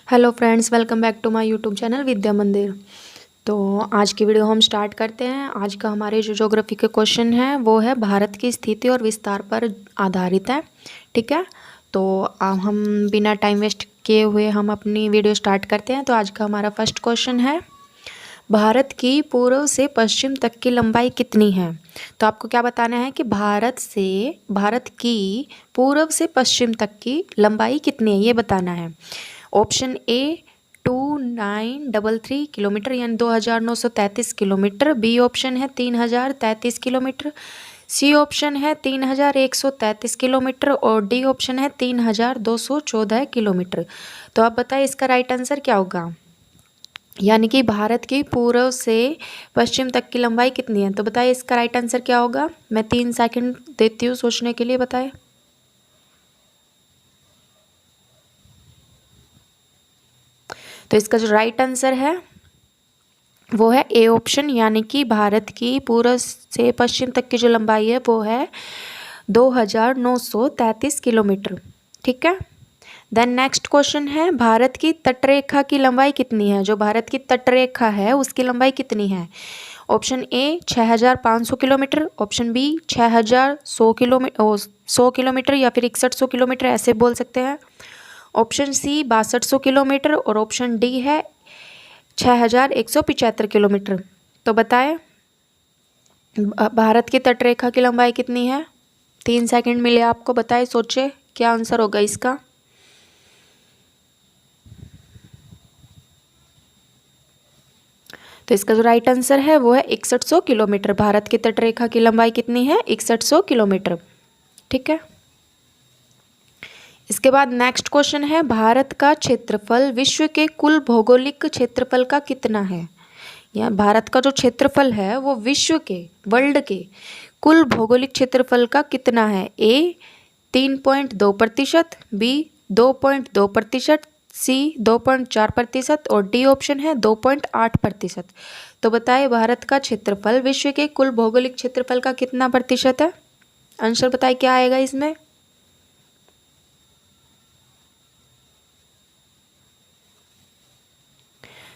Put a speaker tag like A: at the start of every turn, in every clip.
A: Hello friends, welcome back to my YouTube channel Vidya Mandir. तो आज की वीडियो हम स्टार्ट करते हैं। आज का हमारे जो ज्योग्राफी के क्वेश्चन है वो है भारत की स्थिति और विस्तार पर आधारित है। ठीक है, तो हम बिना टाइम वेस्ट किए हुए हम अपनी वीडियो स्टार्ट करते हैं। तो आज का हमारा फर्स्ट क्वेश्चन है, भारत की पूर्व से पश्चिम तक की लंबाई कितनी है। तो आपको क्या बताना है कि भारत की पूर्व से पश्चिम तक की लंबाई कितनी है, ये बताना है। ऑप्शन ए 2933 किलोमीटर यानी 2933 किलोमीटर, बी ऑप्शन है 3033 किलोमीटर, सी ऑप्शन है 3133 किलोमीटर और डी ऑप्शन है 3214 किलोमीटर। तो आप बताइए इसका राइट आंसर क्या होगा, यानी कि भारत की पूर्व से पश्चिम तक की लंबाई कितनी है। तो बताइए इसका राइट आंसर क्या होगा। मैं 3 सेकंड देती हूँ सोचने के लिए, बताएं। तो इसका जो राइट आंसर है वो है ए ऑप्शन, यानी कि भारत की पूर्व से पश्चिम तक की जो लंबाई है वो है 2933 किलोमीटर। ठीक है, देन नेक्स्ट क्वेश्चन है, भारत की तटरेखा की लंबाई कितनी है। जो भारत की तटरेखा है उसकी लंबाई कितनी है। Option A 6500 kilometre, option B 6100 kilometre 100 kilometre या फिर 6100 किलोमीटर ऐसे बोल सकते हैं, ऑप्शन सी 6200 किलोमीटर और ऑप्शन डी है 6175 किलोमीटर। तो बताएं भारत की तटरेखा की लंबाई कितनी है। 3 सेकंड मिले आपको, बताएं, सोचे क्या आंसर होगा इसका। तो इसका जो राइट आंसर है वो है 6100 किलोमीटर। भारत की तटरेखा की लंबाई कितनी है, 6100 किलोमीटर। ठीक है, इसके बाद नेक्स्ट क्वेश्चन है, भारत का क्षेत्रफल विश्व के कुल भौगोलिक क्षेत्रफल का कितना है। या भारत का जो क्षेत्रफल है वो विश्व के, वर्ल्ड के कुल भौगोलिक क्षेत्रफल का कितना है। ए 3.2%, बी 2.2%, सी 2.4% और डी ऑप्शन है 2.8%। तो बताइए भारत का क्षेत्रफल विश्व के कुल भौगोलिक क्षेत्रफल का कितना प्रतिशत है। आंसर बताइए क्या आएगा इसमें।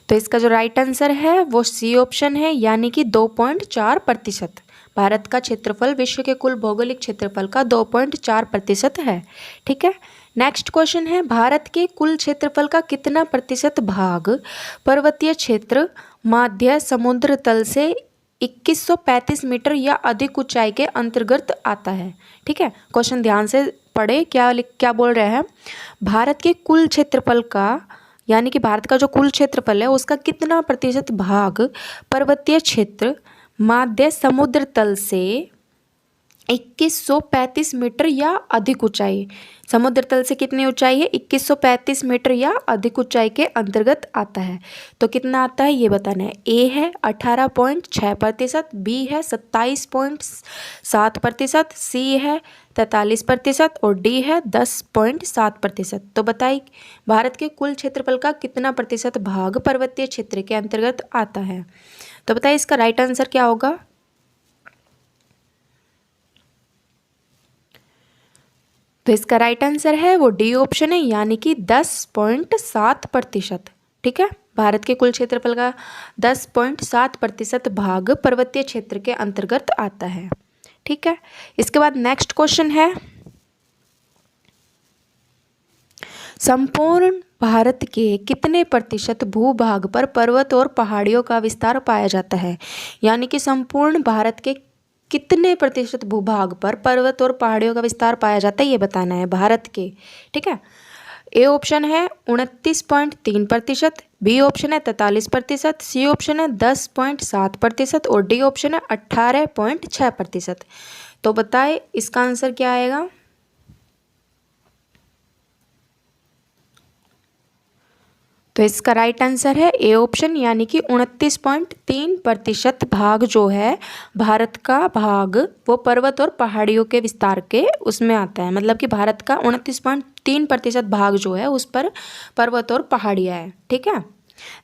A: तो इसका जो राइट आंसर है वो सी ऑप्शन है, यानी कि 2.4%। भारत का क्षेत्रफल विश्व के कुल भौगोलिक क्षेत्रफल का 2.4% है। ठीक है, नेक्स्ट क्वेश्चन है, भारत के कुल क्षेत्रफल का कितना प्रतिशत भाग पर्वतीय क्षेत्र माध्य समुद्र तल से 2135 मीटर या अधिक ऊंचाई के अंतर्गत आता है। ठीक है, क्वेश्चन ध्यान से पढ़े, क्या बोल रहे हैं। भारत के कुल क्षेत्रफल का, यानी कि भारत का जो कुल क्षेत्रफल है उसका कितना प्रतिशत भाग पर्वतीय क्षेत्र माध्य समुद्र तल से 2135 मीटर या अधिक ऊंचाई, समुद्र तल से कितनी ऊंचाई है, 2135 मीटर या अधिक ऊंचाई के अंतर्गत आता है। तो कितना आता है ये बताना है। ए है 18.6%, बी है 27.7%, सी है 43% और डी है 10.7%। तो बताइए भारत के कुल क्षेत्रफल का कितना प्रतिशत भाग पर्वतीय क्षेत्र के अंतर्गत आता है। तो बताइए इसका राइट आंसर क्या होगा। तो इसका राइट आंसर है वो डी ऑप्शन है, यानी कि 10.7%। ठीक है, भारत के कुल क्षेत्रफल का 10.7% भाग पर्वतीय क्षेत्र के अंतर्गत आता है। ठीक है, इसके बाद नेक्स्ट क्वेश्चन है, संपूर्ण भारत के कितने प्रतिशत भूभाग पर पर्वत और पहाड़ियों का विस्तार पाया जाता है। यानी कि संपूर्ण भारत के कितने प्रतिशत भूभाग पर पर्वत और पहाड़ियों का विस्तार पाया जाता है ये बताना है भारत के। ठीक है, ए ऑप्शन है 29.3%, बी ऑप्शन है 43%, सी ऑप्शन है 10.7% और डी ऑप्शन है 18.6%। तो बताए इसका आंसर क्या आएगा। तो इसका राइट आंसर है ए ऑप्शन, यानी कि 29.3% भाग जो है भारत का भाग वो पर्वत और पहाड़ियों के विस्तार के उसमें आता है। मतलब कि भारत का 29.3% भाग जो है उस पर पर्वत और पहाड़ियाँ है। ठीक है,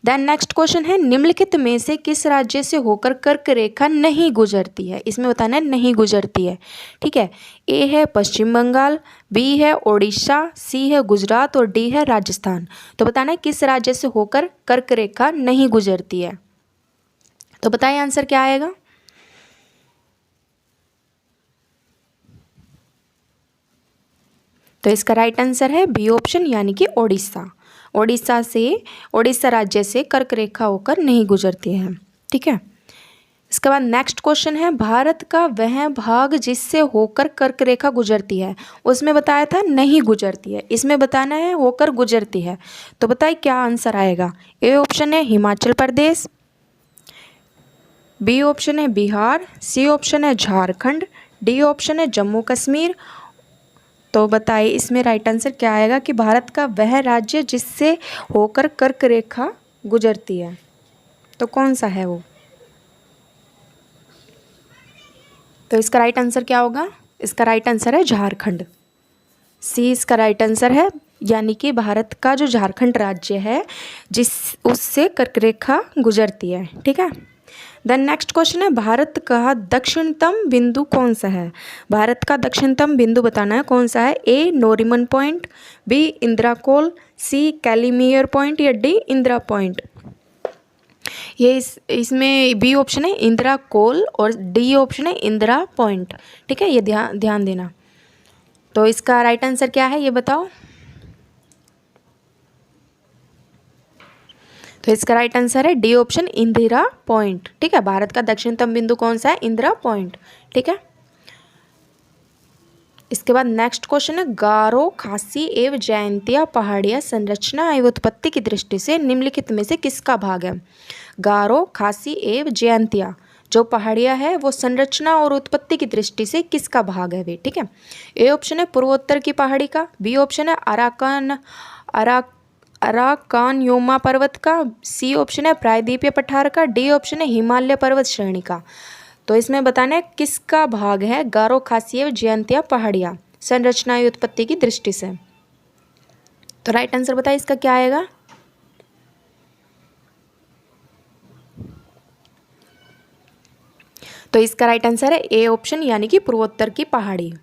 A: देन नेक्स्ट क्वेश्चन है निम्नलिखित में से किस राज्य से होकर कर्क रेखा नहीं गुजरती है, इसमें बताना है नहीं गुजरती है। ठीक है, ए है पश्चिम बंगाल, बी है उड़ीसा, सी है गुजरात और डी है राजस्थान। तो बताना है किस राज्य से होकर कर्क रेखा नहीं गुजरती है। तो बताइए आंसर क्या आएगा। तो इसका राइट आंसर है बी ऑप्शन यानी कि उड़ीसा। उड़ीसा राज्य से कर्क रेखा होकर नहीं गुजरती है। ठीक है, इसके बाद नेक्स्ट क्वेश्चन है भारत का वह भाग जिससे होकर कर्क रेखा गुजरती है, उसमें बताया था नहीं गुजरती है, इसमें बताना है होकर गुजरती है। तो बताइए क्या आंसर आएगा। ए ऑप्शन है हिमाचल प्रदेश, बी ऑप्शन है बिहार, सी ऑप्शन है झारखंड, डी ऑप्शन है जम्मू कश्मीर। तो बताइए इसमें राइट आंसर क्या आएगा कि भारत का वह राज्य जिससे होकर कर्क रेखा गुजरती है, तो कौन सा है वो। तो इसका राइट आंसर क्या होगा। इसका राइट आंसर है झारखंड। सी इसका राइट आंसर है, यानी कि भारत का जो झारखंड राज्य है जिस उससे कर्क रेखा गुजरती है। ठीक है, देन नेक्स्ट क्वेश्चन है भारत का दक्षिणतम बिंदु कौन सा है। भारत का दक्षिणतम बिंदु बताना है कौन सा है। ए नोरिमन पॉइंट, बी इंदिरा कोल, सी कैलीमियर पॉइंट या डी इंदिरा पॉइंट। ये इसमें बी ऑप्शन है इंदिरा कोल और डी ऑप्शन है इंदिरा पॉइंट। ठीक है, ये ध्यान देना। तो इसका राइट आंसर क्या है ये बताओ। तो इसका राइट आंसर है डी ऑप्शन इंदिरा पॉइंट। ठीक है, भारत का दक्षिणतम बिंदु कौन सा है, इंदिरा पॉइंट। ठीक है, इसके बाद नेक्स्ट क्वेश्चन है गारो खासी एवं जयंतिया पहाड़ियाँ संरचना एवं उत्पत्ति की दृष्टि से निम्नलिखित में से किसका भाग है। गारो खासी एवं जयंतिया जो पहाड़ियाँ है वो संरचना और उत्पत्ति की दृष्टि से किसका भाग है वे। ठीक है, ए ऑप्शन है पूर्वोत्तर की पहाड़ी का, बी ऑप्शन है अराकानयोमा पर्वत का, सी ऑप्शन है प्रायद्वीपीय पठार का, डी ऑप्शन है हिमालय पर्वत श्रेणी का। तो इसमें बताना है किसका भाग है गारो खासी एवं जयंतिया पहाड़ियाँ संरचना एवं उत्पत्ति की दृष्टि से। तो राइट आंसर बताइए इसका क्या आएगा। तो इसका राइट आंसर है ए ऑप्शन यानी कि पूर्वोत्तर की पहाड़ी।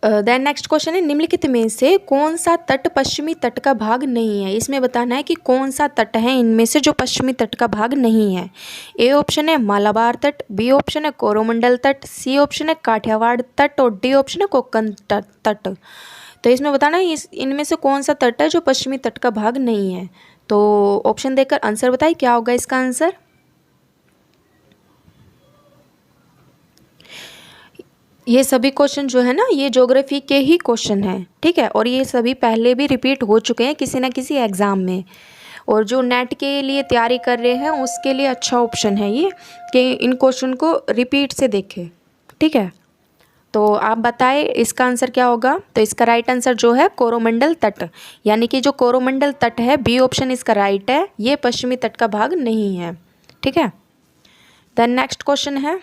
A: देन नेक्स्ट क्वेश्चन है निम्नलिखित में से कौन सा तट पश्चिमी तट का भाग नहीं है। इसमें बताना है कि कौन सा तट है इनमें से जो पश्चिमी तट का भाग नहीं है। ए ऑप्शन है मालाबार तट, बी ऑप्शन है कोरोमंडल तट, सी ऑप्शन है काठियावाड़ तट और डी ऑप्शन है कोंकण तट। तो इसमें बताना है इनमें से कौन सा तट है जो पश्चिमी तट का भाग नहीं है। तो ऑप्शन देकर आंसर बताइए क्या होगा इसका आंसर। ये सभी क्वेश्चन जो है ना ये ज्योग्राफी के ही क्वेश्चन हैं। ठीक है, और ये सभी पहले भी रिपीट हो चुके हैं किसी ना किसी एग्ज़ाम में, और जो नेट के लिए तैयारी कर रहे हैं उसके लिए अच्छा ऑप्शन है ये कि इन क्वेश्चन को रिपीट से देखें। ठीक है, तो आप बताएं इसका आंसर क्या होगा। तो इसका राइट आंसर जो है कोरोमंडल तट, यानी कि जो कोरोमंडल तट है बी ऑप्शन इसका राइट है, ये पश्चिमी तट का भाग नहीं है। ठीक है, देन नेक्स्ट क्वेश्चन है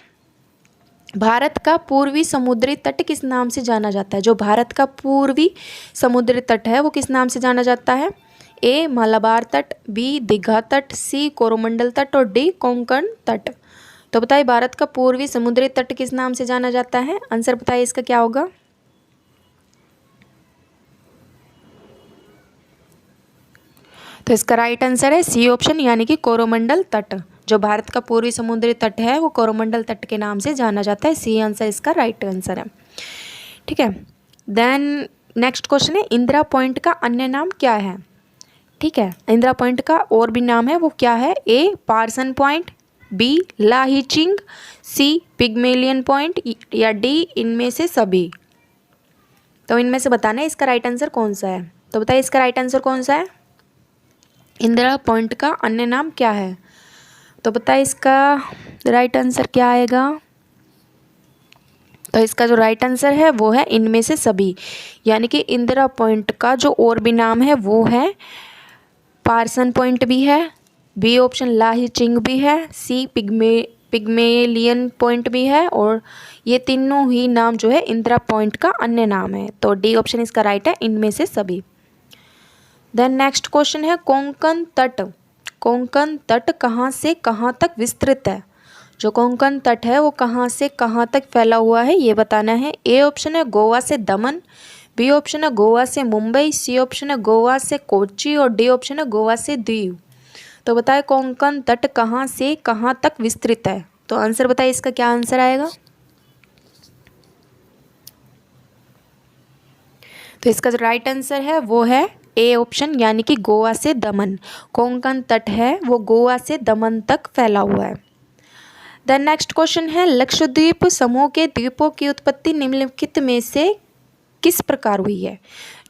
A: भारत का पूर्वी समुद्री तट किस नाम से जाना जाता है। जो भारत का पूर्वी समुद्री तट है वो किस नाम से जाना जाता है। ए मालाबार तट, बी दीघा तट, सी कोरोमंडल तट और डी कोंकण तट। तो बताइए भारत का पूर्वी समुद्री तट किस नाम से जाना जाता है। आंसर बताइए इसका क्या होगा। तो इसका राइट आंसर है सी ऑप्शन यानी कि कोरोमंडल तट। जो भारत का पूर्वी समुद्री तट है वो कोरोमंडल तट के नाम से जाना जाता है। सी आंसर इसका राइट आंसर है। ठीक है, देन नेक्स्ट क्वेश्चन है इंदिरा पॉइंट का अन्य नाम क्या है। ठीक है, इंदिरा पॉइंट का और भी नाम है वो क्या है। ए पार्सन पॉइंट, बी लाहीचिंग, सी पिग्मेलियन पॉइंट या डी इनमें से सभी। तो इनमें से बताना है इसका राइट आंसर कौन सा है। तो बताइए इसका राइट आंसर कौन सा है। इंदिरा पॉइंट का अन्य नाम क्या है। तो बताइए इसका राइट आंसर क्या आएगा। तो इसका जो राइट आंसर है वो है इनमें से सभी, यानी कि इंदिरा पॉइंट का जो और भी नाम है वो है पार्सन पॉइंट भी है, बी ऑप्शन लाहीचिंग भी है, सी पिग्मेलियन पॉइंट भी है और ये तीनों ही नाम जो है इंदिरा पॉइंट का अन्य नाम है। तो डी ऑप्शन इसका राइट है इनमें से सभी। देन नेक्स्ट क्वेश्चन है कोंकण तट कोंकण तट कहाँ से कहाँ तक विस्तृत है? जो कोंकण तट है वो कहाँ से कहाँ तक फैला हुआ है ये बताना है। ए ऑप्शन है गोवा से दमन, बी ऑप्शन है गोवा से मुंबई, सी ऑप्शन है गोवा से कोच्चि और डी ऑप्शन है गोवा से दीव। तो बताए कोंकण तट कहाँ से कहाँ तक विस्तृत है? तो आंसर बताइए, इसका क्या आंसर आएगा? तो इसका जो राइट आंसर है वो है ए ऑप्शन, यानी कि गोवा से दमन। कोंकण तट है वो गोवा से दमन तक फैला हुआ है। देन नेक्स्ट क्वेश्चन है, लक्षद्वीप समूह के द्वीपों की उत्पत्ति निम्नलिखित में से किस प्रकार हुई है?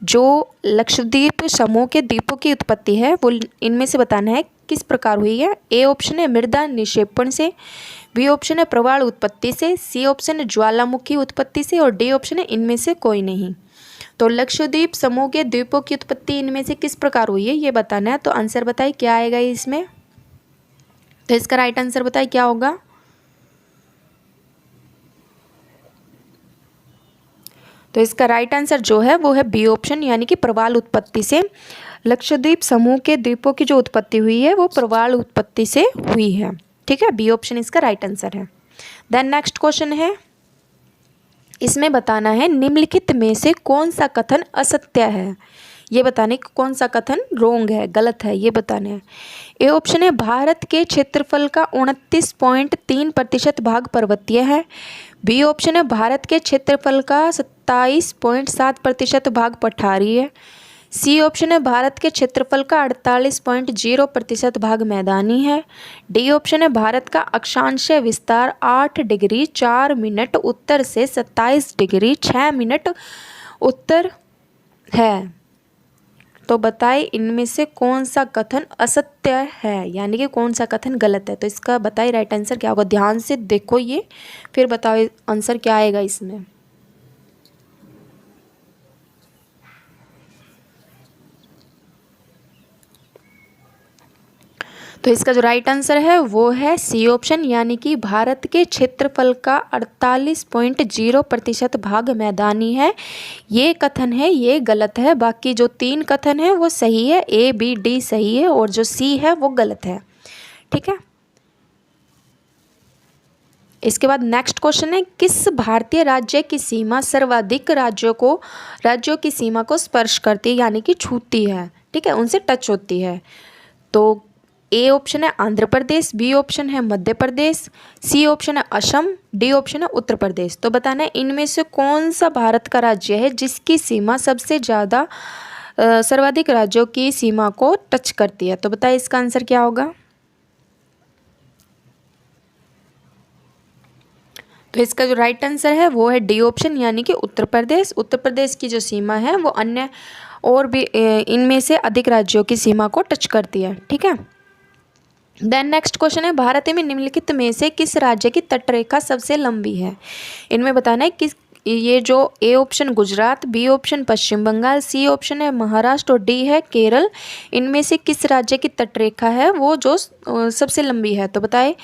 A: जो लक्षद्वीप समूह के द्वीपों की उत्पत्ति है वो इनमें से बताना है किस प्रकार हुई है। ए ऑप्शन है मृदा निक्षेपण से, बी ऑप्शन है प्रवाल उत्पत्ति से, सी ऑप्शन है ज्वालामुखी उत्पत्ति से और डी ऑप्शन है इनमें से कोई नहीं। तो लक्षद्वीप समूह के द्वीपों की उत्पत्ति इनमें से किस प्रकार हुई है ये बताना है। तो आंसर बताइए क्या आएगा इसमें? तो इसका राइट आंसर बताइए क्या होगा? तो इसका राइट आंसर जो है वो है बी ऑप्शन, यानी कि प्रवाल उत्पत्ति से। लक्षद्वीप समूह के द्वीपों की जो उत्पत्ति हुई है वो प्रवाल उत्पत्ति से हुई है। ठीक है, बी ऑप्शन इसका राइट आंसर है। देन नेक्स्ट क्वेश्चन है, इसमें बताना है निम्नलिखित में से कौन सा कथन असत्य है? ये बताने कि कौन सा कथन रोंग है, गलत है, ये बताना है। ए ऑप्शन है भारत के क्षेत्रफल का 29.3% भाग पर्वतीय है, बी ऑप्शन है भारत के क्षेत्रफल का 27.7% भाग पठारी है, सी ऑप्शन है भारत के क्षेत्रफल का 48.0% भाग मैदानी है, डी ऑप्शन है भारत का अक्षांशीय विस्तार 8 डिग्री 4 मिनट उत्तर से 27 डिग्री 6 मिनट उत्तर है। तो बताइए इनमें से कौन सा कथन असत्य है, यानी कि कौन सा कथन गलत है? तो इसका बताइए राइट आंसर क्या होगा? ध्यान से देखो ये, फिर बताओ आंसर क्या आएगा इसमें। तो इसका जो राइट आंसर है वो है सी ऑप्शन, यानी कि भारत के क्षेत्रफल का 48.0% भाग मैदानी है। ये कथन है ये गलत है, बाकी जो 3 कथन है वो सही है, ए बी डी सही है और जो सी है वो गलत है। ठीक है, इसके बाद नेक्स्ट क्वेश्चन है, किस भारतीय राज्य की सीमा सर्वाधिक राज्यों की सीमा को स्पर्श करती है, यानी कि छूती है? ठीक है, उनसे टच होती है। तो ए ऑप्शन है आंध्र प्रदेश, बी ऑप्शन है मध्य प्रदेश, सी ऑप्शन है असम, डी ऑप्शन है उत्तर प्रदेश। तो बताना है इनमें से कौन सा भारत का राज्य है जिसकी सीमा सबसे ज़्यादा सर्वाधिक राज्यों की सीमा को टच करती है। तो बताइए इसका आंसर क्या होगा? तो इसका जो राइट आंसर है वो है डी ऑप्शन, यानी कि उत्तर प्रदेश। उत्तर प्रदेश की जो सीमा है वो अन्य और भी इनमें से अधिक राज्यों की सीमा को टच करती है। ठीक है, देन नेक्स्ट क्वेश्चन है, भारत में निम्नलिखित में से किस राज्य की तटरेखा सबसे लंबी है? इनमें बताना है किस, ये जो A option Gujarat, B option Paschim Bengal, C option है महाराष्ट्र और डी है केरल। इनमें से किस राज्य की तटरेखा है वो जो सबसे लंबी है? तो बताए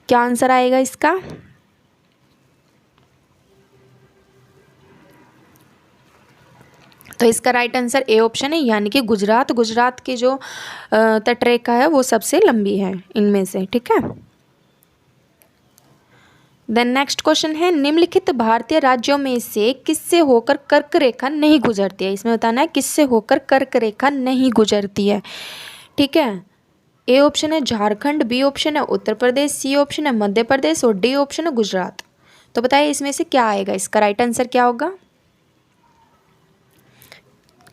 A: क्या आंसर आएगा इसका? तो इसका राइट आंसर ए ऑप्शन है, यानी कि गुजरात। गुजरात की जो तटरेखा है वो सबसे लंबी है इनमें से। ठीक है, देन नेक्स्ट क्वेश्चन है, निम्नलिखित भारतीय राज्यों में से किससे होकर कर्क रेखा नहीं गुजरती है? इसमें बताना है किससे होकर कर्क रेखा नहीं गुजरती है। ठीक है, ए ऑप्शन है झारखंड, बी ऑप्शन है उत्तर प्रदेश, सी ऑप्शन है मध्य प्रदेश और डी ऑप्शन है गुजरात। तो बताइए इसमें से क्या आएगा? इसका राइट आंसर क्या होगा?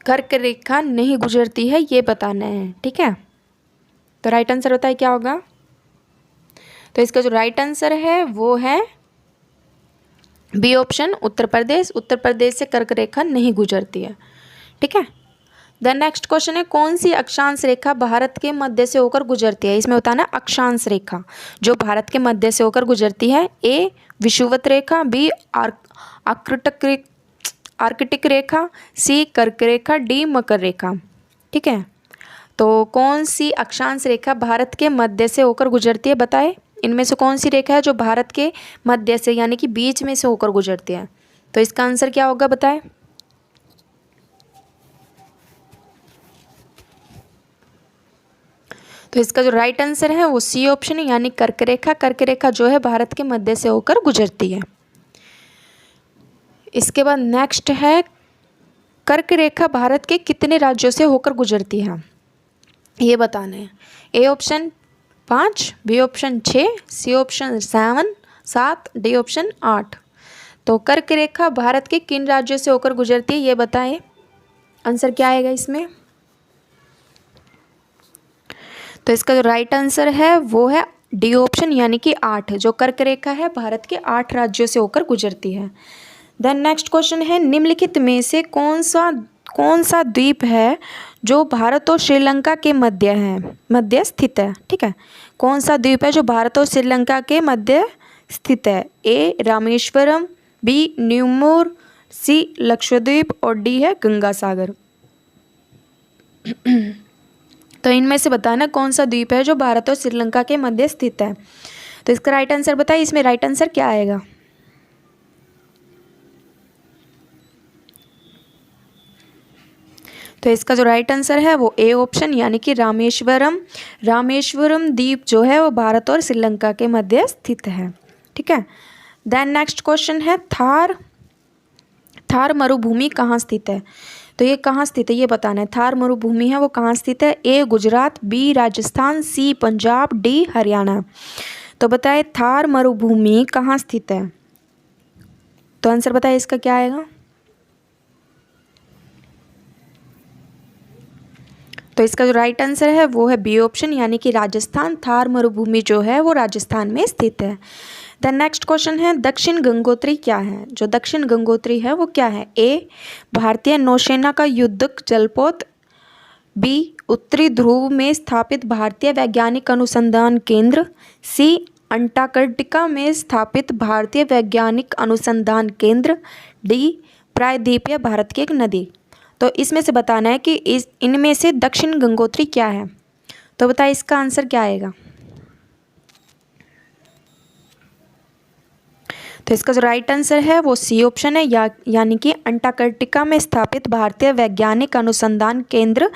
A: कर्क रेखा नहीं गुजरती है ये बताना है। ठीक है, तो राइट आंसर बताइए क्या होगा? तो इसका जो राइट आंसर है वो है बी ऑप्शन उत्तर प्रदेश। उत्तर प्रदेश से कर्क रेखा नहीं गुजरती है। ठीक है, द नेक्स्ट क्वेश्चन है, कौन सी अक्षांश रेखा भारत के मध्य से होकर गुजरती है? इसमें बताना अक्षांश रेखा जो भारत के मध्य से होकर गुजरती है। ए विषुवत रेखा, बी आर्कटिक रेखा, सी कर्क रेखा, डी मकर रेखा। ठीक है, तो कौन सी अक्षांश रेखा भारत के मध्य से होकर गुजरती है? बताए इनमें से कौन सी रेखा है जो भारत के मध्य से यानी कि बीच में से होकर गुजरती है? तो इसका आंसर क्या होगा बताए? तो इसका जो राइट आंसर है वो सी ऑप्शन है, यानी कर्क रेखा। कर्क रेखा जो है भारत के मध्य से होकर गुजरती है। इसके बाद नेक्स्ट है, कर्क रेखा भारत के कितने राज्यों से होकर गुजरती है, ये बताना है। A option 5, B option 6, C option 7, D option 8। तो कर्क रेखा भारत के किन राज्यों से होकर गुजरती है, ये बताएं। आंसर क्या आएगा इसमें? तो इसका जो राइट आंसर है वो है डी ऑप्शन, यानी कि 8। जो कर्क रेखा है भारत के 8 राज्यों से होकर गुजरती है। देन नेक्स्ट क्वेश्चन है, निम्नलिखित में से कौन सा द्वीप है जो भारत और श्रीलंका के मध्य स्थित है। ठीक है, कौन सा द्वीप है जो भारत और श्रीलंका के मध्य स्थित है? ए रामेश्वरम, बी न्यूमोर, सी लक्षद्वीप और डी है गंगा सागर। तो इनमें से बताना कौन सा द्वीप है जो भारत और श्रीलंका के मध्य स्थित है। तो इसका राइट आंसर बताइए, इसमें राइट आंसर क्या आएगा? तो इसका जो राइट आंसर है वो ए ऑप्शन, यानी कि रामेश्वरम द्वीप जो है वो भारत और श्रीलंका के मध्य स्थित है। ठीक है। देन नेक्स्ट क्वेश्चन है, थार मरुभूमि कहाँ स्थित है? तो ये कहाँ स्थित है ये बताना है। थार मरुभूमि है वो कहाँ स्थित है? ए गुजरात, बी राजस्थान, सी पंजाब, डी हरियाणा। तो बताए थार मरुभूमि कहाँ स्थित है? तो आंसर बताए इसका क्या आएगा? तो इसका जो राइट आंसर है वो है बी ऑप्शन, यानी कि राजस्थान। थार मरुभूमि जो है वो राजस्थान में स्थित है। देन नेक्स्ट क्वेश्चन है, दक्षिण गंगोत्री क्या है? जो दक्षिण गंगोत्री है वो क्या है? ए भारतीय नौसेना का युद्धक जलपोत, बी उत्तरी ध्रुव में स्थापित भारतीय वैज्ञानिक अनुसंधान केंद्र, सी अंटार्कटिका में स्थापित भारतीय वैज्ञानिक अनुसंधान केंद्र, डी प्रायद्वीपीय भारत की एक नदी। तो इसमें से बताना है कि इनमें से दक्षिण गंगोत्री क्या है। तो बताइए इसका आंसर क्या आएगा? तो इसका जो राइट आंसर है वो सी ऑप्शन है, यानी कि अंटार्कटिका में स्थापित भारतीय वैज्ञानिक अनुसंधान केंद्र,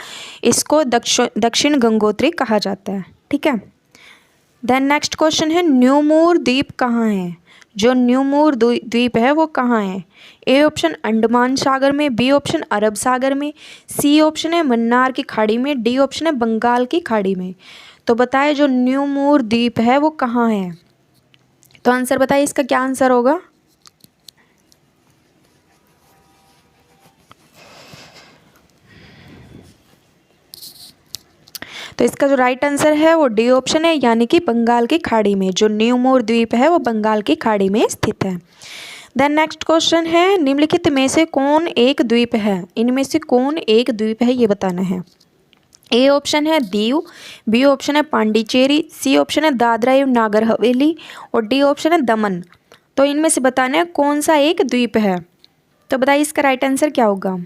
A: इसको दक्षिण गंगोत्री कहा जाता है। ठीक है। देन नेक्स्ट क्वेश्चन है, न्यूमोर द्वीप कहाँ है? जो न्यूमोर द्वीप है वो कहाँ है? ए ऑप्शन अंडमान सागर में, बी ऑप्शन अरब सागर में, सी ऑप्शन है मन्नार की खाड़ी में, डी ऑप्शन है बंगाल की खाड़ी में। तो बताए जो न्यूमोर द्वीप है वो कहाँ है? तो आंसर बताइए इसका क्या आंसर होगा? तो इसका जो राइट आंसर है वो डी ऑप्शन है, यानी कि बंगाल की खाड़ी में। जो न्यूमोर द्वीप है वो बंगाल की खाड़ी में स्थित है। देन नेक्स्ट क्वेश्चन है, निम्नलिखित में से कौन एक द्वीप है? इनमें से कौन एक द्वीप है ये बताना है। ए ऑप्शन है दीव, बी ऑप्शन है पांडिचेरी, सी ऑप्शन है दादरा एवं नागर हवेली और डी ऑप्शन है दमन। तो इनमें से बताना है कौन सा एक द्वीप है। तो बताइए इसका राइट आंसर क्या होगा?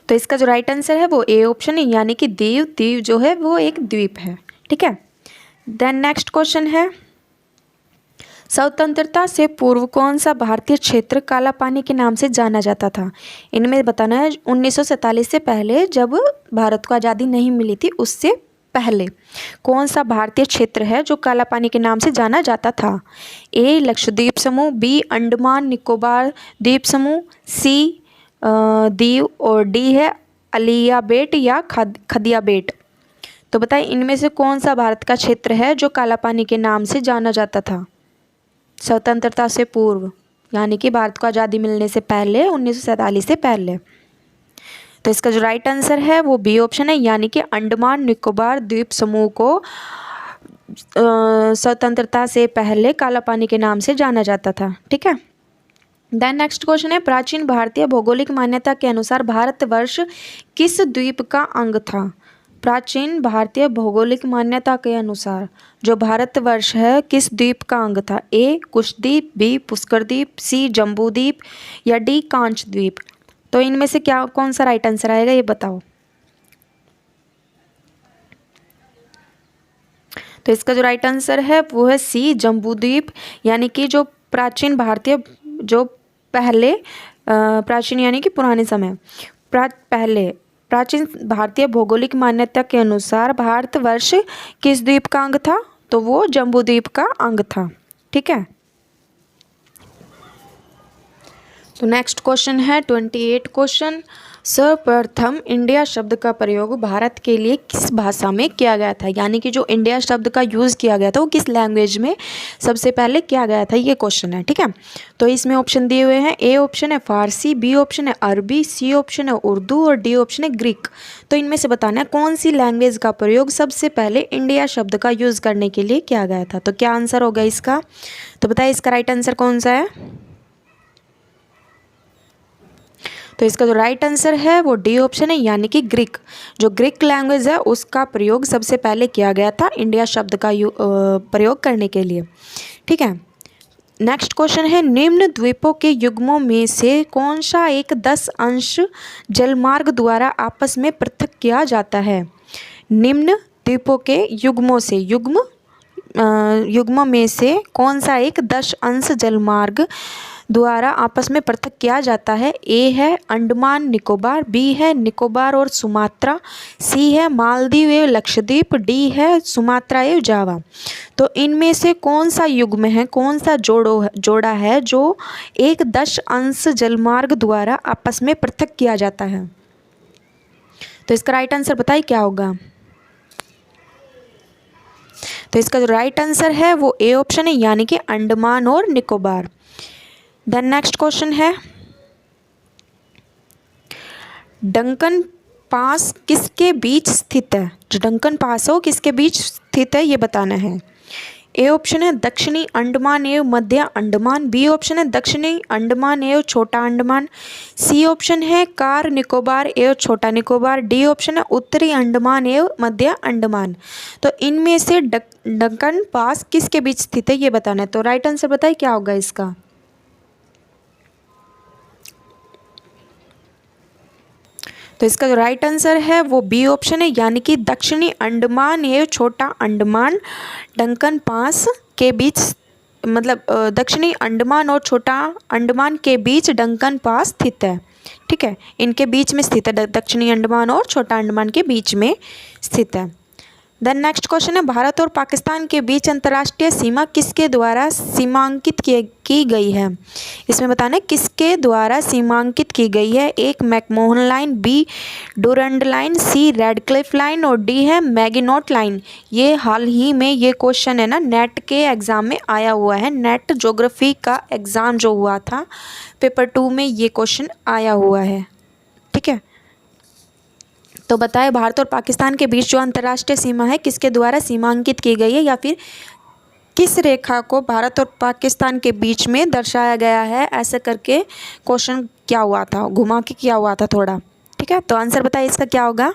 A: तो इसका जो राइट आंसर है वो ए ऑप्शन है, यानी कि दीव जो है वो एक द्वीप है। ठीक है। देन नेक्स्ट क्वेश्चन है, स्वतंत्रता से पूर्व कौन सा भारतीय क्षेत्र काला पानी के नाम से जाना जाता था? इनमें बताना है 1947 से पहले, जब भारत को आज़ादी नहीं मिली थी उससे पहले कौन सा भारतीय क्षेत्र है जो काला पानी के नाम से जाना जाता था? ए लक्षद्वीप समूह, बी अंडमान निकोबार द्वीप समूह, सी दीव और डी है अलिया बेट या खदिया बेट। तो बताइए इनमें से कौन सा भारत का क्षेत्र है जो काला पानी के नाम से जाना जाता था स्वतंत्रता से पूर्व, यानी कि भारत को आज़ादी मिलने से पहले, 1947 से पहले। तो इसका जो राइट आंसर है वो बी ऑप्शन है, यानी कि अंडमान निकोबार द्वीप समूह को स्वतंत्रता से पहले काला पानी के नाम से जाना जाता था। ठीक है। देन नेक्स्ट क्वेश्चन है, प्राचीन भारतीय भौगोलिक मान्यता के अनुसार भारतवर्ष किस द्वीप का अंग था? प्राचीन भारतीय भौगोलिक मान्यता के अनुसार जो भारतवर्ष है किस द्वीप का अंग था? ए कुशद्वीप, बी पुष्कर द्वीप, सी जम्बू द्वीप या डी कांच द्वीप। तो इनमें से क्या कौन सा राइट आंसर आएगा ये बताओ। तो इसका जो राइट आंसर है वो है सी जम्बू द्वीप, यानी कि जो प्राचीन भारतीय, जो पहले प्राचीन यानी कि पुराने समय, पहले प्राचीन भारतीय भौगोलिक मान्यता के अनुसार भारतवर्ष किस द्वीप का अंग था? तो वो जम्बू द्वीप का अंग था। ठीक है। तो नेक्स्ट क्वेश्चन है 28 क्वेश्चन। सर्वप्रथम इंडिया शब्द का प्रयोग भारत के लिए किस भाषा में किया गया था? यानी कि जो इंडिया शब्द का यूज़ किया गया था वो किस लैंग्वेज में सबसे पहले किया गया था, ये क्वेश्चन है। ठीक है। तो इसमें ऑप्शन दिए हुए हैं। ए ऑप्शन है फारसी, बी ऑप्शन है अरबी, सी ऑप्शन है उर्दू और डी ऑप्शन है ग्रीक। तो इनमें से बताना है कौन सी लैंग्वेज का प्रयोग सबसे पहले इंडिया शब्द का यूज़ करने के लिए किया गया था। तो क्या आंसर होगा इसका? तो बताइए इसका राइट आंसर कौन सा है? तो इसका जो राइट आंसर है वो डी ऑप्शन है, यानी कि ग्रीक। जो ग्रीक लैंग्वेज है उसका प्रयोग सबसे पहले किया गया था इंडिया शब्द का प्रयोग करने के लिए। ठीक है। नेक्स्ट क्वेश्चन है निम्न द्वीपों के युग्मों में से कौन सा एक 10 अंश जलमार्ग द्वारा आपस में पृथक किया जाता है? निम्न द्वीपों के युग्म में से कौन सा एक 10 अंश जलमार्ग द्वारा आपस में पृथक किया जाता है? ए है अंडमान निकोबार, बी है निकोबार और सुमात्रा, सी है मालदीव एवं लक्षद्वीप, डी है सुमात्रा एवं जावा। तो इनमें से कौन सा युग्म है, कौन सा जोड़ा है जो एक 10 अंश जलमार्ग द्वारा आपस में पृथक किया जाता है? तो इसका राइट आंसर बताइए क्या होगा? तो इसका जो राइट आंसर है वो ए ऑप्शन है, यानी कि अंडमान और निकोबार। देन नेक्स्ट क्वेश्चन है डंकन पास किसके बीच स्थित है? जो डंकन पास हो किसके बीच स्थित है ये बताना है। ए ऑप्शन है दक्षिणी अंडमान एवं मध्य अंडमान, बी ऑप्शन है दक्षिणी अंडमान एवं छोटा अंडमान, सी ऑप्शन है कार निकोबार एवं छोटा निकोबार, डी ऑप्शन है उत्तरी अंडमान एवं मध्य अंडमान। तो इनमें से डंकन पास किसके बीच स्थित है ये बताना है। तो राइट आंसर बताइए क्या होगा इसका? तो इसका जो राइट आंसर है वो बी ऑप्शन है, यानी कि दक्षिणी अंडमान एवं छोटा अंडमान डंकन पास के बीच, मतलब दक्षिणी अंडमान और छोटा अंडमान के बीच डंकन पास स्थित है। ठीक है, इनके बीच में स्थित है, दक्षिणी अंडमान और छोटा अंडमान के बीच में स्थित है। देन नेक्स्ट क्वेश्चन है भारत और पाकिस्तान के बीच अंतर्राष्ट्रीय सीमा किसके द्वारा सीमांकित की गई है? इसमें बताना है किसके द्वारा सीमांकित की गई है। एक McMahon line, B Durand line, C Radcliffe line और डी है मैगिनोट लाइन। ये हाल ही में ये क्वेश्चन है ना नेट के एग्ज़ाम में आया हुआ है। नेट ज्योग्राफी का एग्ज़ाम जो हुआ था पेपर 2 में ये क्वेश्चन आया हुआ है। ठीक है, तो बताएं भारत और पाकिस्तान के बीच जो अंतर्राष्ट्रीय सीमा है किसके द्वारा सीमांकित की गई है, या फिर किस रेखा को भारत और पाकिस्तान के बीच में दर्शाया गया है? ऐसे करके क्वेश्चन क्या हुआ था, घुमा के क्या हुआ था थोड़ा। ठीक है, तो आंसर बताइए इसका क्या होगा?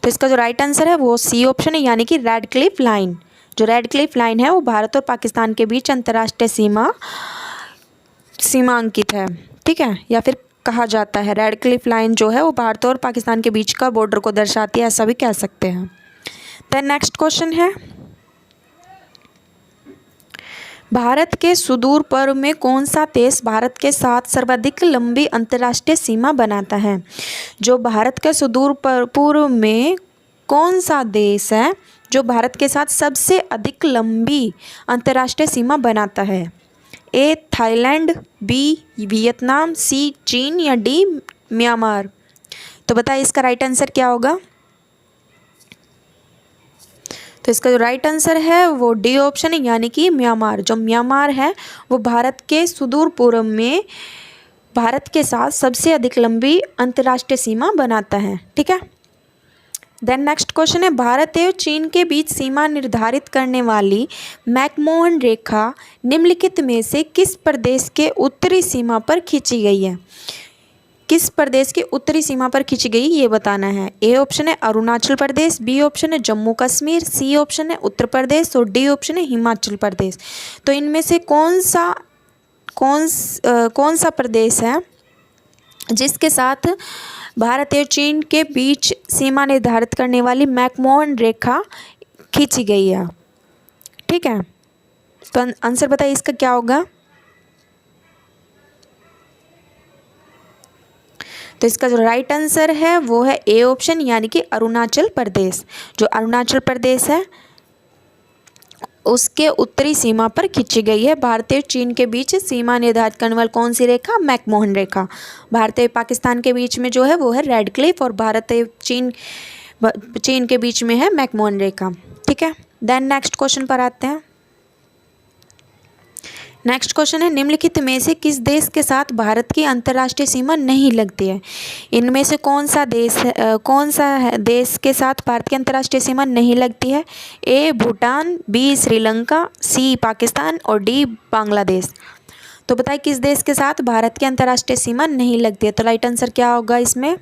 A: तो इसका जो राइट आंसर है वो सी ऑप्शन है, यानी कि रेडक्लिफ लाइन। जो रेडक्लिफ लाइन है वो भारत और पाकिस्तान के बीच अंतर्राष्ट्रीय सीमांकित है। ठीक है, या फिर कहा जाता है रेडक्लिफ लाइन जो है वो भारत और पाकिस्तान के बीच का बॉर्डर को दर्शाती है, ऐसा भी कह सकते हैं। देन नेक्स्ट क्वेश्चन है भारत के सुदूर पूर्व में कौन सा देश भारत के साथ सर्वाधिक लंबी अंतर्राष्ट्रीय सीमा बनाता है? जो भारत के सुदूर पूर्व में कौन सा देश है जो भारत के साथ सबसे अधिक लंबी अंतर्राष्ट्रीय सीमा बनाता है? ए थाईलैंड, बी वियतनाम, सी चीन या डी म्यांमार। तो बताइए इसका राइट आंसर क्या होगा? तो इसका जो राइट आंसर है वो डी ऑप्शन है, यानी कि म्यांमार। जो म्यांमार है वो भारत के सुदूर पूर्व में भारत के साथ सबसे अधिक लंबी अंतर्राष्ट्रीय सीमा बनाता है। ठीक है, देन नेक्स्ट क्वेश्चन है भारत एवं चीन के बीच सीमा निर्धारित करने वाली मैकमोहन रेखा निम्नलिखित में से किस प्रदेश के उत्तरी सीमा पर खींची गई है? किस प्रदेश की उत्तरी सीमा पर खींची गई ये बताना है। ए ऑप्शन है अरुणाचल प्रदेश, बी ऑप्शन है जम्मू कश्मीर, सी ऑप्शन है उत्तर प्रदेश और डी ऑप्शन है हिमाचल प्रदेश। तो इनमें से कौन सा प्रदेश है जिसके साथ भारत और चीन के बीच सीमा निर्धारित करने वाली मैकमोहन रेखा खींची गई है? ठीक है, तो आंसर बताइए इसका क्या होगा? तो इसका जो राइट आंसर है वो है ए ऑप्शन, यानी कि अरुणाचल प्रदेश। जो अरुणाचल प्रदेश है उसके उत्तरी सीमा पर खींची गई है भारतीय और चीन के बीच सीमा निर्धारित करने वाली कौन सी रेखा? मैकमोहन रेखा। भारत और पाकिस्तान के बीच में जो है वो है रेड क्लिफ, और भारत और चीन के बीच में है मैकमोहन रेखा। ठीक है, देन नेक्स्ट क्वेश्चन पर आते हैं। नेक्स्ट क्वेश्चन है, निम्नलिखित में से किस देश के साथ भारत की अंतर्राष्ट्रीय सीमा नहीं लगती है? इनमें से कौन सा देश के साथ भारत की अंतर्राष्ट्रीय सीमा नहीं लगती है? ए भूटान, बी श्रीलंका, सी पाकिस्तान और डी बांग्लादेश। तो बताइए किस देश के साथ भारत की अंतर्राष्ट्रीय सीमा नहीं लगती है? तो राइट आंसर क्या होगा इसमें?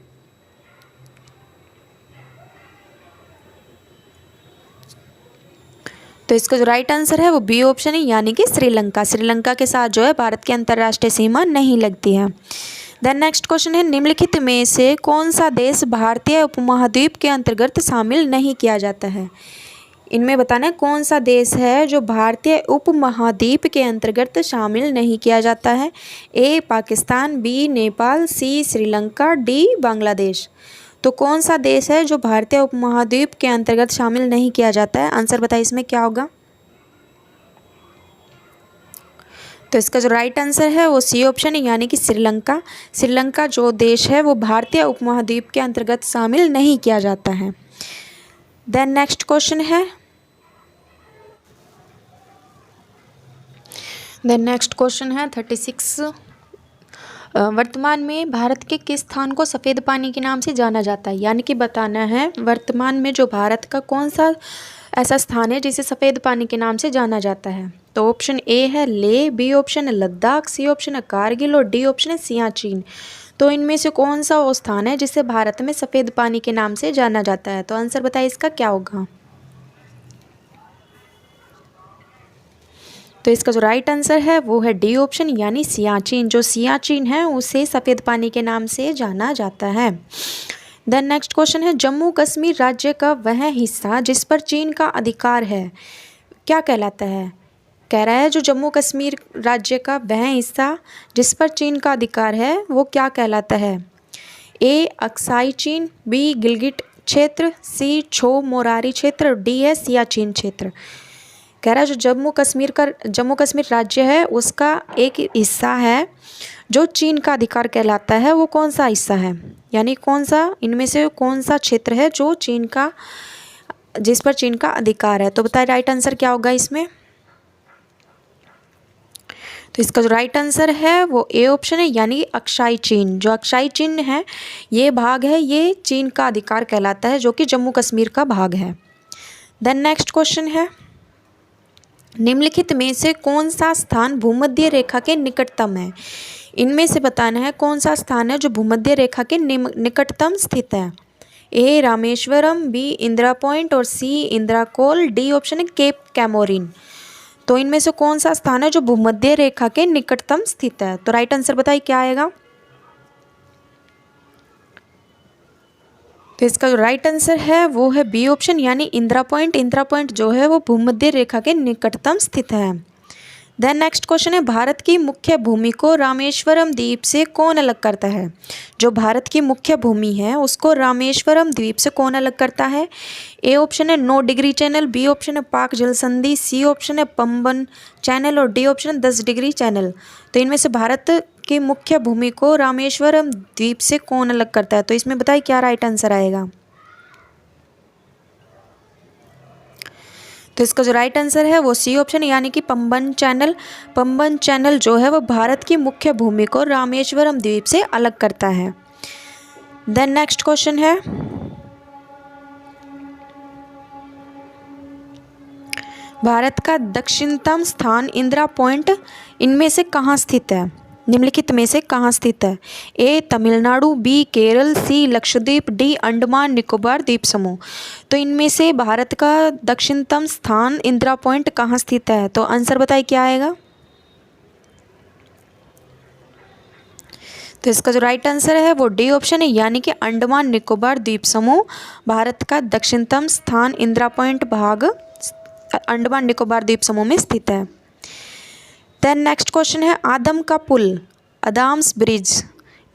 A: तो इसका जो राइट आंसर है वो बी ऑप्शन है, यानी कि श्रीलंका। श्रीलंका के साथ जो है भारत की अंतर्राष्ट्रीय सीमा नहीं लगती है। देन नेक्स्ट क्वेश्चन है, निम्नलिखित में से कौन सा देश भारतीय उपमहाद्वीप के अंतर्गत शामिल नहीं किया जाता है? इनमें बताना है कौन सा देश है जो भारतीय उपमहाद्वीप के अंतर्गत शामिल नहीं किया जाता है? ए पाकिस्तान, बी नेपाल, सी श्रीलंका, डी बांग्लादेश। तो कौन सा देश है जो भारतीय उपमहाद्वीप के अंतर्गत शामिल नहीं किया जाता है? आंसर बताइए इसमें क्या होगा? तो इसका जो राइट आंसर है वो सी ऑप्शन है, यानी कि श्रीलंका। श्रीलंका जो देश है वो भारतीय उपमहाद्वीप के अंतर्गत शामिल नहीं किया जाता है। देन नेक्स्ट क्वेश्चन है, देन नेक्स्ट क्वेश्चन है 36। वर्तमान में भारत के किस स्थान को सफ़ेद पानी के नाम से जाना जाता है? यानी कि बताना है वर्तमान में जो भारत का कौन सा ऐसा स्थान है जिसे सफ़ेद पानी के नाम से जाना जाता है? तो ऑप्शन ए है ले, बी ऑप्शन है लद्दाख, सी ऑप्शन है कारगिल और डी ऑप्शन है सियाचिन। तो इनमें से कौन सा वो स्थान है जिसे भारत में सफ़ेद पानी के नाम से जाना जाता है? तो आंसर बताइए इसका क्या होगा? तो इसका जो राइट आंसर है वो है डी ऑप्शन, यानी सियाचिन। जो सियाचिन है उसे सफ़ेद पानी के नाम से जाना जाता है। देन नेक्स्ट क्वेश्चन है, जम्मू कश्मीर राज्य का वह हिस्सा जिस पर चीन का अधिकार है क्या कहलाता है? कह रहा है जो जम्मू कश्मीर राज्य का वह हिस्सा जिस पर चीन का अधिकार है वो क्या कहलाता है? ए अक्साई चीन, बी गिलगिट क्षेत्र, सी छो मोरारी क्षेत्र, डी है सियाचिन क्षेत्र। कह रहा है जो जम्मू कश्मीर राज्य है उसका एक हिस्सा है जो चीन का अधिकार कहलाता है, वो कौन सा हिस्सा है? यानी कौन सा इनमें से कौन सा क्षेत्र है जो जिस पर चीन का अधिकार है? तो बताइए राइट आंसर क्या होगा इसमें? तो इसका जो राइट आंसर है वो ए ऑप्शन है, यानी अक्साई चीन। जो अक्साई चीन है ये भाग है, ये चीन का अधिकार कहलाता है, जो कि जम्मू कश्मीर का भाग है। देन नेक्स्ट क्वेश्चन है, निम्नलिखित में से कौन सा स्थान भूमध्य रेखा के निकटतम है? इनमें से बताना है कौन सा स्थान है जो भूमध्य रेखा के निकटतम स्थित है? ए रामेश्वरम, बी इंदिरा पॉइंट और सी इंदिरा कोल, डी ऑप्शन है केप कैमोरिन। तो इनमें से कौन सा स्थान है जो भूमध्य रेखा के निकटतम स्थित है? तो राइट आंसर बताइए क्या आएगा? तो इसका जो राइट आंसर है वो है बी ऑप्शन, यानी इंदिरा पॉइंट। इंदिरा पॉइंट जो है वो भूमध्य रेखा के निकटतम स्थित है। देन नेक्स्ट क्वेश्चन है, भारत की मुख्य भूमि को रामेश्वरम द्वीप से कौन अलग करता है? जो भारत की मुख्य भूमि है उसको रामेश्वरम द्वीप से कौन अलग करता है? ए ऑप्शन है 9 डिग्री चैनल, बी ऑप्शन है पाक जल संधि, सी ऑप्शन है पंबन चैनल और डी ऑप्शन है 10 डिग्री चैनल। तो इनमें से भारत की मुख्य भूमि को रामेश्वरम द्वीप से कौन अलग करता है? तो इसमें बताइए क्या राइट आंसर आएगा? तो इसका जो राइट आंसर है वो सी ऑप्शन है, यानी कि पंबन चैनल। पंबन चैनल जो है वो भारत की मुख्य भूमि को रामेश्वरम द्वीप से अलग करता है। देन नेक्स्ट क्वेश्चन है, भारत का दक्षिणतम स्थान इंदिरा पॉइंट इनमें से कहाँ स्थित है? निम्नलिखित में से कहाँ स्थित है? ए तमिलनाडु, बी केरल, सी लक्षद्वीप, डी अंडमान निकोबार द्वीप समूह। तो इनमें से भारत का दक्षिणतम स्थान इंदिरा पॉइंट कहाँ स्थित है? तो आंसर बताइए क्या आएगा? तो इसका जो राइट आंसर है वो डी ऑप्शन है, यानी कि अंडमान निकोबार द्वीप समूह भारत का दक्षिणतम स्थान इंदिरा पॉइंट भाग अंडमान निकोबार द्वीप समूह में स्थित है। देन नेक्स्ट क्वेश्चन है, आदम का पुल, अदाम्स ब्रिज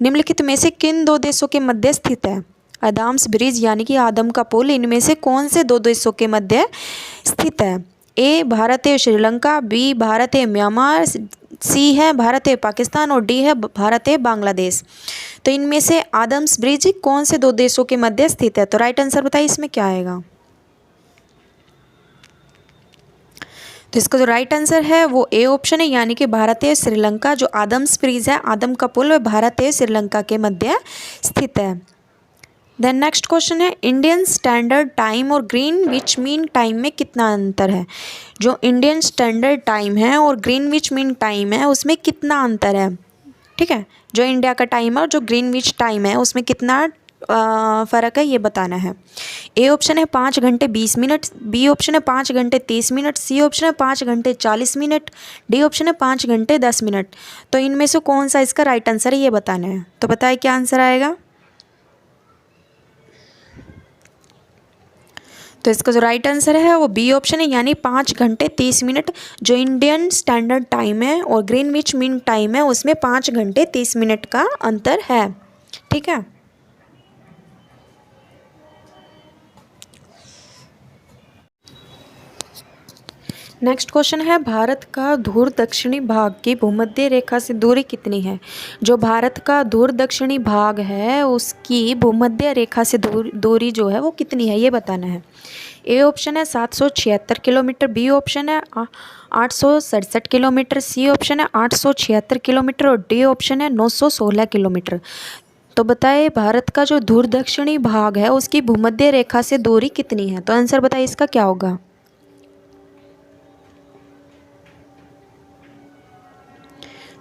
A: निम्नलिखित में से किन दो देशों के मध्य स्थित है? आदाम्स ब्रिज यानी कि आदम का पुल इनमें से कौन से दो देशों के मध्य स्थित है? ए भारत है श्रीलंका, बी भारत है म्यांमार, सी है भारत है पाकिस्तान और डी है भारत है बांग्लादेश। तो इनमें से आदम्स ब्रिज कौन से दो देशों के मध्य स्थित है? तो राइट आंसर बताइए इसमें क्या आएगा। तो इसका जो राइट आंसर है वो ए ऑप्शन है, यानी कि भारत है श्रीलंका। जो आदम्स ब्रिज है, आदम का पुल, भारत है श्रीलंका के मध्य स्थित है। देन नेक्स्ट क्वेश्चन है, इंडियन स्टैंडर्ड टाइम और ग्रीनविच मीन टाइम में कितना अंतर है? जो इंडियन स्टैंडर्ड टाइम है और ग्रीनविच मीन टाइम है उसमें कितना अंतर है? ठीक है, जो इंडिया का टाइम है और जो ग्रीनविच टाइम है उसमें कितना फ़र्क है ये बताना है। ए ऑप्शन है 5 घंटे 20 मिनट, बी ऑप्शन है 5 घंटे 30 मिनट, सी ऑप्शन है 5 घंटे 40 मिनट, डी ऑप्शन है 5 घंटे 10 मिनट। तो इनमें से कौन सा इसका राइट आंसर है ये बताना है। तो बताइए क्या आंसर आएगा। तो इसका जो राइट आंसर है वो बी ऑप्शन है, यानी 5 घंटे 30 मिनट। जो इंडियन स्टैंडर्ड टाइम है और ग्रीनविच मीन टाइम है उसमें 5 घंटे 30 मिनट का अंतर है। ठीक है, नेक्स्ट क्वेश्चन है, भारत का धुर दक्षिणी भाग की भूमध्य रेखा से दूरी कितनी है? जो भारत का धुर दक्षिणी भाग है उसकी भूमध्य रेखा से दूरी जो है वो कितनी है ये बताना है। ए ऑप्शन है 776 किलोमीटर, बी ऑप्शन है 867 किलोमीटर, सी ऑप्शन है 876 किलोमीटर और डी ऑप्शन है 916 किलोमीटर। तो बताइए भारत का जो धुर दक्षिणी भाग है उसकी भूमध्य रेखा से दूरी कितनी है? तो आंसर बताइए इसका क्या होगा।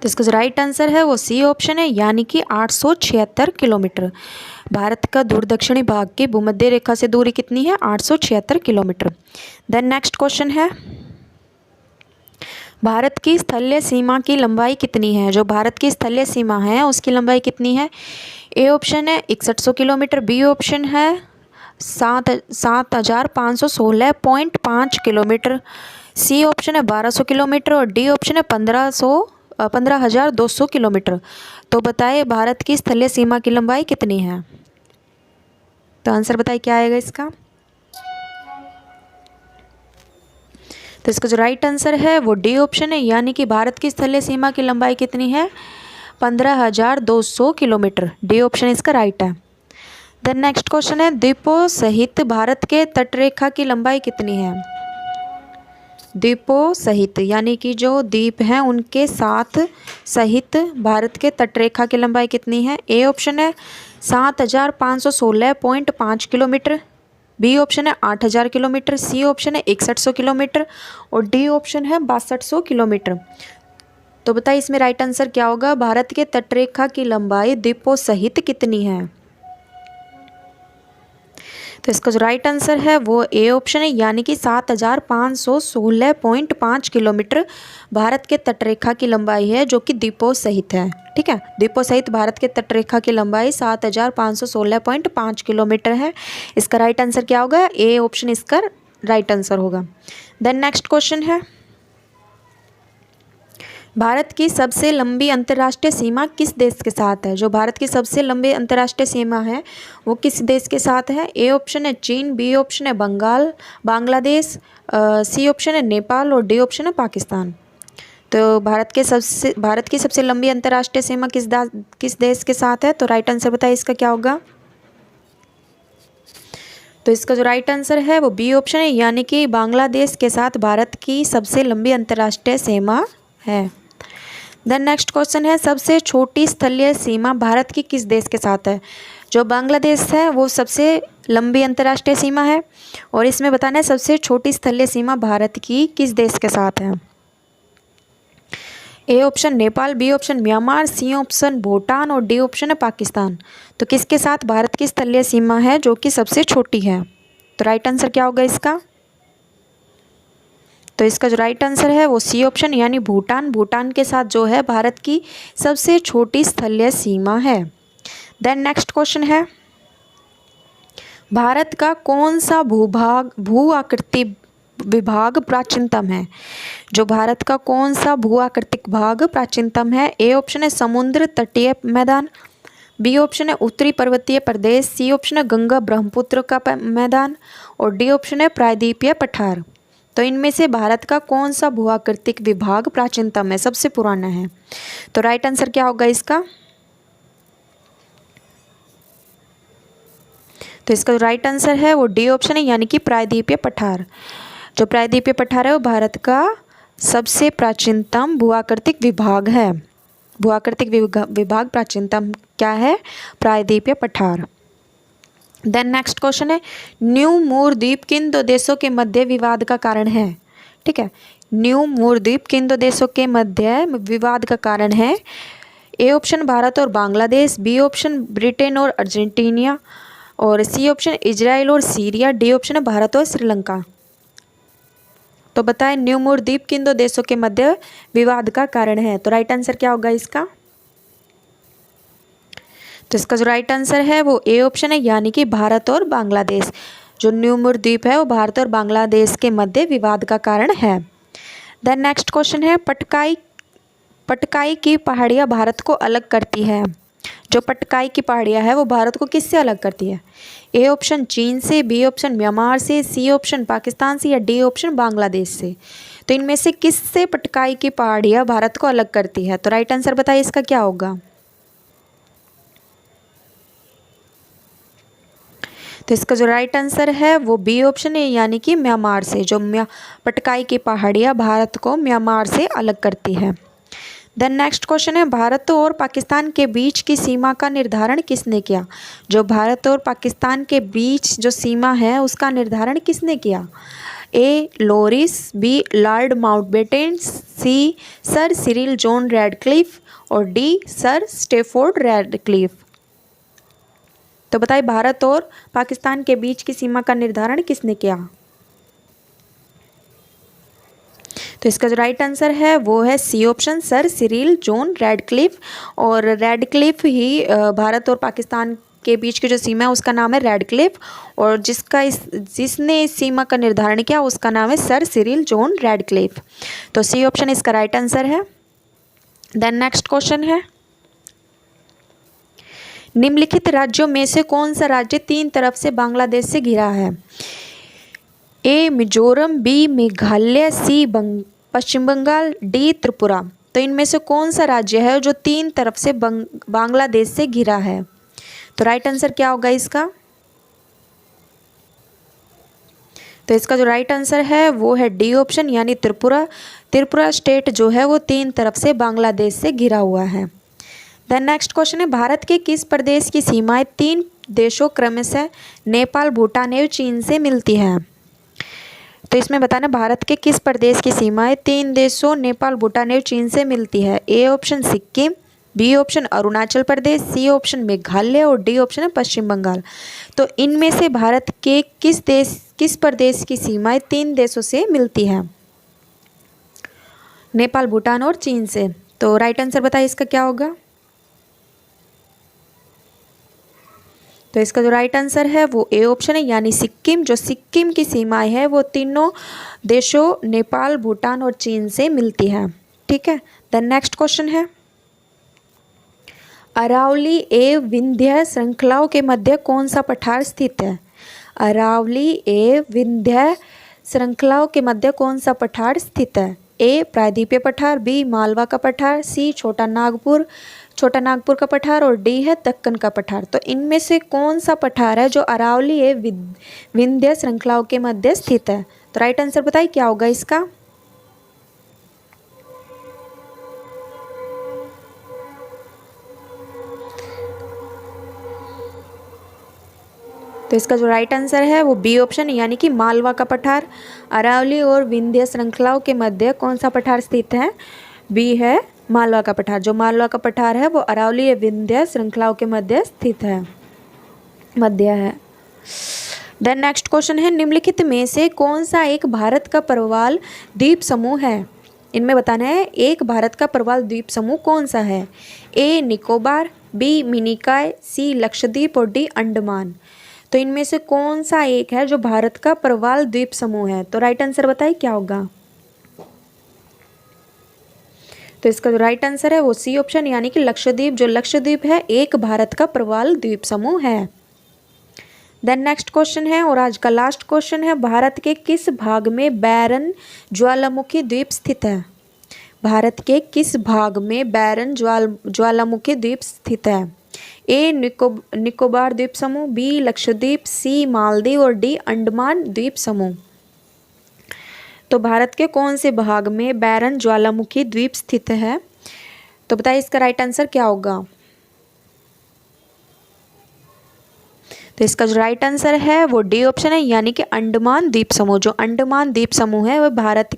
A: तो इसका जो राइट आंसर है वो सी ऑप्शन है, यानी कि 876 किलोमीटर। भारत का धुर दक्षिणी भाग की भूमध्य रेखा से दूरी कितनी है? 876 किलोमीटर। देन नेक्स्ट क्वेश्चन है, भारत की स्थलीय सीमा की लंबाई कितनी है? जो भारत की स्थलीय सीमा है उसकी लंबाई कितनी है? ए ऑप्शन है 6100 किलोमीटर, बी ऑप्शन है 7516.5 किलोमीटर, सी ऑप्शन है 1200 किलोमीटर और डी ऑप्शन है 15,200 किलोमीटर। तो बताइए भारत की स्थलीय सीमा की लंबाई कितनी है? तो आंसर बताइए क्या आएगा इसका। तो इसका जो राइट आंसर है वो डी ऑप्शन है, यानी कि भारत की स्थलीय सीमा की लंबाई कितनी है? 15,200 किलोमीटर। डी ऑप्शन इसका राइट है। देन नेक्स्ट क्वेश्चन है, द्वीपों सहित भारत के तटरेखा की लंबाई कितनी है? द्वीपों सहित यानी कि जो द्वीप हैं उनके साथ सहित भारत के तटरेखा की लंबाई कितनी है? ए ऑप्शन है 7516.5 किलोमीटर, बी ऑप्शन है 8000 किलोमीटर, सी ऑप्शन है 6100 किलोमीटर और डी ऑप्शन है 6200 किलोमीटर। तो बताइए इसमें राइट आंसर क्या होगा। भारत के तटरेखा की लंबाई द्वीपों सहित कितनी है? तो इसका जो राइट आंसर है वो ए ऑप्शन है, यानी कि 7516.5 किलोमीटर भारत के तटरेखा की लंबाई है जो कि द्वीपों सहित है। ठीक है, द्वीपों सहित भारत के तटरेखा की लंबाई 7516.5 किलोमीटर है। इसका राइट आंसर क्या होगा? ए ऑप्शन इसका राइट आंसर होगा। देन नेक्स्ट क्वेश्चन है, भारत की सबसे लंबी अंतर्राष्ट्रीय सीमा किस देश के साथ है? जो भारत की सबसे लंबी अंतर्राष्ट्रीय सीमा है वो किस देश के साथ है? ए ऑप्शन है चीन, बी ऑप्शन है बांग्लादेश, सी ऑप्शन है नेपाल और डी ऑप्शन है पाकिस्तान। तो भारत की सबसे लंबी अंतर्राष्ट्रीय सीमा किस देश के साथ है? तो राइट आंसर बताइए इसका क्या होगा। तो इसका जो राइट आंसर है वो बी ऑप्शन है, यानी कि बांग्लादेश के साथ भारत की सबसे लंबी अंतर्राष्ट्रीय सीमा है। देन नेक्स्ट क्वेश्चन है, सबसे छोटी स्थलीय सीमा भारत की किस देश के साथ है? जो बांग्लादेश है वो सबसे लंबी अंतर्राष्ट्रीय सीमा है और इसमें बताना है सबसे छोटी स्थलीय सीमा भारत की किस देश के साथ है। A option Nepal, B option Myanmar, C option Bhutan और डी ऑप्शन है पाकिस्तान। तो किसके साथ भारत की स्थलीय सीमा है जो कि सबसे छोटी है? तो राइट आंसर क्या होगा इसका। तो इसका जो राइट आंसर है वो सी ऑप्शन, यानी भूटान के साथ जो है भारत की सबसे छोटी स्थलीय सीमा है। देन नेक्स्ट क्वेश्चन है, भारत का कौन सा भू आकृति विभाग प्राचीनतम है? जो भारत का कौन सा भू आकृतिक भाग प्राचीनतम है? ए ऑप्शन है समुद्र तटीय मैदान, बी ऑप्शन है उत्तरी पर्वतीय प्रदेश, सी ऑप्शन है गंगा ब्रह्मपुत्र का मैदान और डी ऑप्शन है प्रायद्वीपीय पठार। तो इनमें से भारत का कौन सा भूआकृतिक विभाग प्राचीनतम है, सबसे पुराना है? तो राइट आंसर क्या होगा इसका? तो इसका जो राइट आंसर है वो डी ऑप्शन है, यानी कि प्रायद्वीपीय पठार। जो प्रायद्वीपीय पठार है वो भारत का सबसे प्राचीनतम भूआकृतिक विभाग है। भूआकृतिक विभाग प्राचीनतम क्या है? प्रायद्वीपीय पठार। देन नेक्स्ट क्वेश्चन है, न्यू मूर द्वीप किन दो देशों के मध्य विवाद का कारण है? ठीक है, न्यू मूर द्वीप किन दो देशों के मध्य विवाद का कारण है? ए ऑप्शन भारत और बांग्लादेश, बी ऑप्शन ब्रिटेन और अर्जेंटीना और सी ऑप्शन इजराइल और सीरिया, डी ऑप्शन है भारत और श्रीलंका। तो बताएं न्यू मूर द्वीप किन दो देशों के मध्य विवाद का कारण है? तो राइट आंसर क्या होगा इसका? तो इसका जो राइट आंसर है वो ए ऑप्शन है, यानी कि भारत और बांग्लादेश। जो न्यू मूर द्वीप है वो भारत और बांग्लादेश के मध्य विवाद का कारण है। देन नेक्स्ट क्वेश्चन है, पटकाई की पहाड़ियाँ भारत को अलग करती है। जो पटकाई की पहाड़ियाँ है वो भारत को किससे अलग करती है? ए ऑप्शन चीन से, बी ऑप्शन म्यांमार से, सी ऑप्शन पाकिस्तान से या डी ऑप्शन बांग्लादेश से। तो इनमें से किससे पटकाई की पहाड़ियाँ भारत को अलग करती है? तो राइट आंसर बताइए इसका क्या होगा? तो इसका जो राइट आंसर है वो बी ऑप्शन है, यानी कि म्यांमार से। जो पटकाई की पहाड़ियाँ भारत को म्यांमार से अलग करती है। देन नेक्स्ट क्वेश्चन है, भारत और पाकिस्तान के बीच की सीमा का निर्धारण किसने किया? जो भारत और पाकिस्तान के बीच जो सीमा है उसका निर्धारण किसने किया? ए लॉरिस, बी लॉर्ड माउंटबेटन, सी सर सिरिल जॉन रैडक्लिफ और डी सर स्टेफोर्ड रैडक्लिफ। तो बताइए भारत और पाकिस्तान के बीच की सीमा का निर्धारण किसने किया? तो इसका जो राइट आंसर है वो है C option sir Cyril John Radcliffe. और रैडक्लिफ ही भारत और पाकिस्तान के बीच की जो सीमा है उसका नाम है रैडक्लिफ, और जिसने इस सीमा का निर्धारण किया उसका नाम है सर सिरिल जॉन रैडक्लिफ। तो सी ऑप्शन इसका राइट आंसर है। देन नेक्स्ट क्वेश्चन है, निम्नलिखित राज्यों में से कौन सा राज्य तीन तरफ से बांग्लादेश से घिरा है? ए मिजोरम, बी मेघालय, सी पश्चिम बंगाल, डी त्रिपुरा। तो इनमें से कौन सा राज्य है जो तीन तरफ से बांग्लादेश से घिरा है? तो राइट आंसर क्या होगा इसका? तो इसका जो राइट आंसर है वो है डी ऑप्शन, यानी त्रिपुरा। त्रिपुरा स्टेट जो है वो तीन तरफ से बांग्लादेश से घिरा हुआ है। देन नेक्स्ट क्वेश्चन है, भारत के किस प्रदेश की सीमाएं तीन देशों क्रमशः नेपाल, भूटान एवं चीन से मिलती हैं? तो इसमें बताना भारत के किस प्रदेश की सीमाएं तीन देशों नेपाल, भूटान एवं चीन से मिलती है? A option Sikkim, B option Arunachal Pradesh, C option Meghalaya और डी ऑप्शन है पश्चिम बंगाल। तो इनमें से भारत के किस प्रदेश की सीमाएं तीन देशों से मिलती है? नेपाल, भूटान और चीन से। तो राइट आंसर बताइए इसका क्या होगा? तो इसका जो राइट आंसर है वो ए ऑप्शन है, यानी सिक्किम। जो सिक्किम की सीमाएं है वो तीनों देशों नेपाल, भूटान और चीन से मिलती है। ठीक है। देन नेक्स्ट क्वेश्चन है, अरावली एवं विंध्य श्रृंखलाओं के मध्य कौन सा पठार स्थित है? अरावली एवं विंध्य श्रृंखलाओं के मध्य कौन सा पठार स्थित है? ए प्रायद्वीपीय पठार, बी मालवा का पठार, सी छोटा नागपुर का पठार और डी है दक्कन का पठार। तो इनमें से कौन सा पठार है जो अरावली एवं विंध्य श्रृंखलाओं के मध्य स्थित है? तो राइट आंसर बताइए क्या होगा इसका? तो इसका जो राइट आंसर है वो बी ऑप्शन, यानी कि मालवा का पठार। अरावली और विंध्य श्रृंखलाओं के मध्य कौन सा पठार स्थित है? बी है मालवा का पठार। जो मालवा का पठार है वो अरावली या विंध्य श्रृंखलाओं के मध्य स्थित है, मध्य है। देन नेक्स्ट क्वेश्चन है, निम्नलिखित में से कौन सा एक भारत का प्रवाल द्वीप समूह है? इनमें बताना है एक भारत का प्रवाल द्वीप समूह कौन सा है? ए निकोबार, बी मिनिकॉय, सी लक्षद्वीप और डी अंडमान। तो इनमें से कौन सा एक है जो भारत का प्रवाल द्वीप समूह है? तो राइट आंसर बताइए क्या होगा? तो इसका जो राइट आंसर है वो सी ऑप्शन यानी कि लक्षद्वीप। जो लक्षद्वीप है एक भारत का प्रवाल द्वीप समूह है। देन नेक्स्ट क्वेश्चन है और आज का लास्ट क्वेश्चन है, भारत के किस भाग में बैरन ज्वालामुखी द्वीप स्थित है? भारत के किस भाग में बैरन ज्वालामुखी द्वीप स्थित है? ए निकोबार द्वीप समूह, बी लक्षद्वीप, सी मालदीव और डी अंडमान द्वीप समूह। तो भारत के कौन से भाग में बैरन ज्वालामुखी द्वीप स्थित है? तो बताइए इसका राइट आंसर क्या होगा। तो इसका जो राइट आंसर है वो डी ऑप्शन है यानी कि अंडमान द्वीप समूह। जो अंडमान द्वीप समूह है वह भारत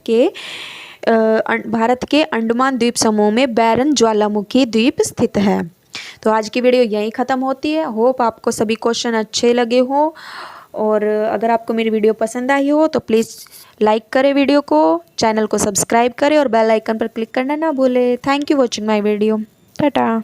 A: के अंडमान द्वीप समूह में बैरन ज्वालामुखी द्वीप स्थित है। तो आज की वीडियो यहीं ख़त्म होती है। होप आपको सभी क्वेश्चन अच्छे लगे हो, और अगर आपको मेरी वीडियो पसंद आई हो तो प्लीज़ लाइक करें वीडियो को, चैनल को सब्सक्राइब करें और बेल आइकन पर क्लिक करना ना भूलें। Thank you watching my video. Tata.